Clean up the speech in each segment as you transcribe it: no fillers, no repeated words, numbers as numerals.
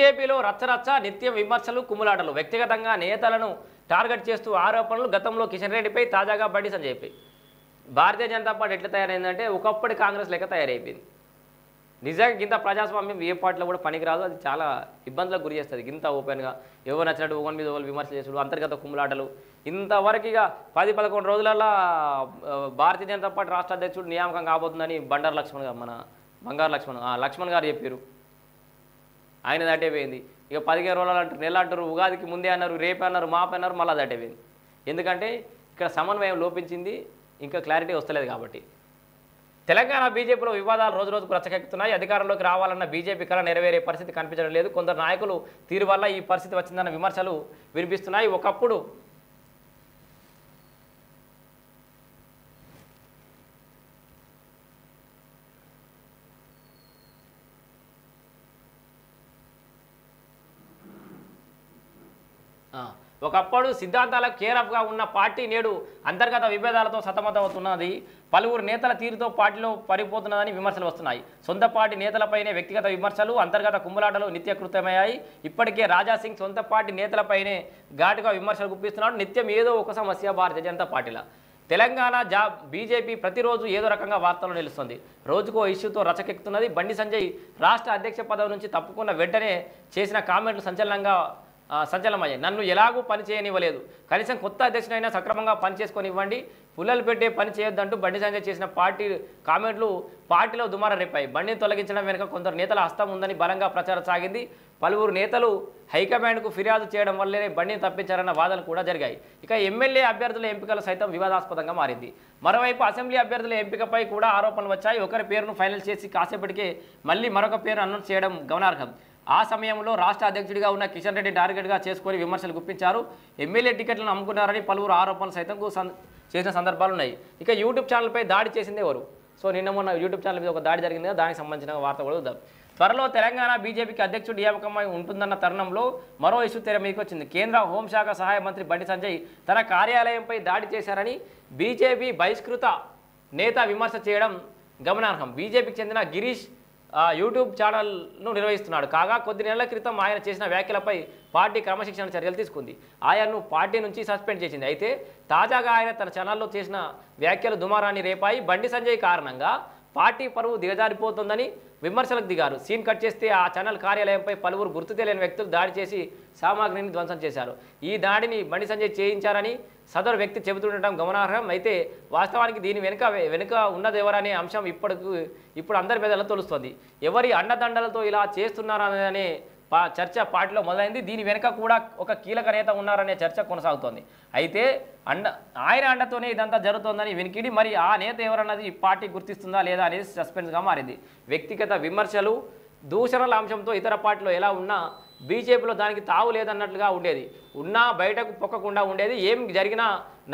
బీజేపీలో రచ్చరచ్చ, నిత్యం విమర్శలు, కుమ్ములాటలు. వ్యక్తిగతంగా నేతలను టార్గెట్ చేస్తూ ఆరోపణలు. గతంలో కిషన్ రెడ్డిపై, తాజాగా బండి సంజయ్పై. భారతీయ జనతా పార్టీ ఎట్లా తయారైందంటే ఒకప్పటి కాంగ్రెస్ లెక్క తయారైపోయింది. నిజంగా ఇంత ప్రజాస్వామ్యం ఏ పార్టీలో కూడా పనికిరాదు. అది చాలా ఇబ్బందులకు గురి చేస్తుంది. ఇంత ఓపెన్గా ఎవరు నచ్చినట్టు ఒకరి మీద ఒకరు విమర్శలు చేసుడు, అంతర్గత కుమ్ములాటలు. ఇంతవరకు ఇక 10-11 రోజులలో భారతీయ జనతా పార్టీ రాష్ట్ర అధ్యక్షుడు నియామకం కాబోతుందని బండారు లక్ష్మణ్ గారు, మన బంగారు లక్ష్మణ్ గారు చెప్పారు. ఆయన దాటైపోయింది. ఇక 15 రోజులు అంటారు, నెల అంటారు, ఉగాదికి ముందే అన్నారు, రేపే అన్నారు, మాపే అన్నారు, మళ్ళీ దాటైపోయింది. ఎందుకంటే ఇక్కడ సమన్వయం లోపించింది, ఇంకా క్లారిటీ వస్తలేదు కాబట్టి. తెలంగాణ బీజేపీలో వివాదాలు రోజురోజుకు రచ్చకెక్కుతున్నాయి. అధికారంలోకి రావాలన్న బీజేపీ కళ నెరవేరే పరిస్థితి కనిపించడం లేదు. కొందరు నాయకులు తీరు వల్ల ఈ పరిస్థితి వచ్చిందన్న విమర్శలు వినిపిస్తున్నాయి. ఒకప్పుడు సిద్ధాంతాలకు కేరఫ్గా ఉన్న పార్టీ నేడు అంతర్గత విభేదాలతో సతమతమవుతున్నది. పలువురు నేతల తీరుతో పార్టీలో పడిపోతున్నదని విమర్శలు వస్తున్నాయి. సొంత పార్టీ నేతలపైనే వ్యక్తిగత విమర్శలు, అంతర్గత కుమ్ములాటలు నిత్యకృతమయ్యాయి. ఇప్పటికే రాజాసింగ్ సొంత పార్టీ నేతలపైనే ఘాటుగా విమర్శలు గుప్పిస్తున్నాడు. నిత్యం ఏదో ఒక సమస్య భారతీయ జనతా పార్టీలో. తెలంగాణ బీజేపీ ప్రతిరోజు ఏదో రకంగా వార్తలు నిలుస్తుంది. రోజుకో ఇష్యూతో రచకెక్కుతున్నది. బండి సంజయ్ రాష్ట్ర అధ్యక్ష పదవి నుంచి తప్పుకున్న వెంటనే చేసిన కామెంట్లు సంచలనమయ్యాయి. నన్ను ఎలాగూ పని చేయనివ్వలేదు, కనీసం కొత్త అధ్యక్షునైనా సక్రమంగా పని చేసుకొని ఇవ్వండి, పుల్లలు పెట్టే పని చేయొద్దంటూ బండి సంజయ్ చేసిన కామెంట్లు పార్టీలో దుమారం రేపాయి. బండిని తొలగించడం వెనుక కొందరు నేతల హస్తం ఉందని బలంగా ప్రచారం సాగింది. పలువురు నేతలు హైకమాండ్కు ఫిర్యాదు చేయడం వల్లనే బండిని తప్పించారన్న వాదనలు కూడా జరిగాయి. ఇక ఎమ్మెల్యే అభ్యర్థుల ఎంపికలు సైతం వివాదాస్పదంగా మారింది. మరోవైపు అసెంబ్లీ అభ్యర్థుల ఎంపికపై కూడా ఆరోపణలు వచ్చాయి. ఒకరి పేరును ఫైనల్ చేసి కాసేపటికే మళ్ళీ మరొక పేరు అనౌన్స్ చేయడం గమనార్హం. ఆ సమయంలో రాష్ట్ర అధ్యక్షుడిగా ఉన్న కిషన్ రెడ్డి టార్గెట్గా చేసుకొని విమర్శలు గుప్పించారు. ఎమ్మెల్యే టికెట్లను అమ్ముకున్నారని పలువురు ఆరోపణలు సైతం చేసిన సందర్భాలు ఉన్నాయి. ఇక యూట్యూబ్ ఛానల్పై దాడి చేసింది ఎవరు? సో నిన్న మొన్న యూట్యూబ్ ఛానల్ మీద ఒక దాడి జరిగింది కదా, దానికి సంబంధించిన వార్త కూడా చూద్దాం. త్వరలో తెలంగాణ బీజేపీకి అధ్యక్షుడు నియామకమై ఉంటుందన్న తరుణంలో మరో ఇష్యూ తెర మీదకి వచ్చింది. కేంద్ర హోంశాఖ సహాయ మంత్రి బండి సంజయ్ తన కార్యాలయంపై దాడి చేశారని బీజేపీ బహిష్కృత నేత విమర్శ చేయడం గమనార్హం. బీజేపీకి చెందిన గిరీష్ యూట్యూబ్ ఛానల్ను నిర్వహిస్తున్నాడు. కాగా కొద్ది నెలల క్రితం ఆయన చేసిన వ్యాఖ్యలపై పార్టీ క్రమశిక్షణ చర్యలు తీసుకుంది. ఆయన్ను పార్టీ నుంచి సస్పెండ్ చేసింది. అయితే తాజాగా ఆయన తన ఛానల్లో చేసిన వ్యాఖ్యలు దుమారాన్ని రేపాయి. బండి సంజయ్ కారణంగా పార్టీ పరువు దిగజారిపోతుందని విమర్శలకు దిగారు. సీన్ కట్ చేస్తే ఆ ఛానల్ కార్యాలయంపై పలువురు గుర్తు తెలియని వ్యక్తులు దాడి చేసి సామాగ్రిని ధ్వంసం చేశారు. ఈ దాడిని బండి సంజయ్ చేయించారని సదరు వ్యక్తి చెబుతుండటం గమనార్హం. అయితే వాస్తవానికి దీని వెనుక ఉన్నదెవరనే అంశం ఇప్పుడు అందరి మీద తొలుస్తుంది. ఎవరి అండదండలతో ఇలా చేస్తున్నారనే చర్చ పార్టీలో మొదలైంది. దీని వెనుక కూడా ఒక కీలక నేత ఉన్నారనే చర్చ కొనసాగుతోంది. అయితే ఆయన అండతోనే ఇదంతా జరుగుతోందని వినికిడి. మరి ఆ నేత ఎవరన్నది పార్టీ గుర్తిస్తుందా లేదా అనేది సస్పెన్స్గా మారింది. వ్యక్తిగత విమర్శలు, దూషణల అంశంతో ఇతర పార్టీలో ఎలా ఉన్నా బీజేపీలో దానికి తావు లేదన్నట్లుగా ఉండేది. ఉన్నా బయటకు పొక్కకుండా ఉండేది. ఏం జరిగినా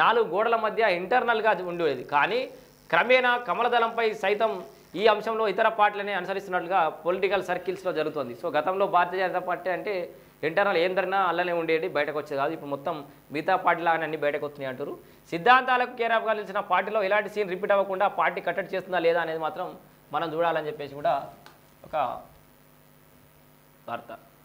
4 గోడల మధ్య ఇంటర్నల్గా ఉండేది. కానీ క్రమేణా కమలదళంపై సైతం ఈ అంశంలో ఇతర పార్టీలనే అనుసరిస్తున్నట్లుగా పొలిటికల్ సర్కిల్స్లో జరుగుతుంది. సో గతంలో భారతీయ జనతా పార్టీ అంటే ఇంటర్నల్ ఏం జరిగినా అల్లనే ఉండేది, బయటకు వచ్చేది కాదు. ఇప్పుడు మొత్తం మిగతా పార్టీలాగానే అన్ని బయటకు వస్తున్నాయి అంటారు. సిద్ధాంతాలకు కేరాఫ్గా నిలిచిన పార్టీలో ఇలాంటి సీన్ రిపీట్ అవ్వకుండా పార్టీ కట్టడి చేస్తుందా లేదా అనేది మాత్రం మనం చూడాలని చెప్పేసి కూడా ఒక వార్త.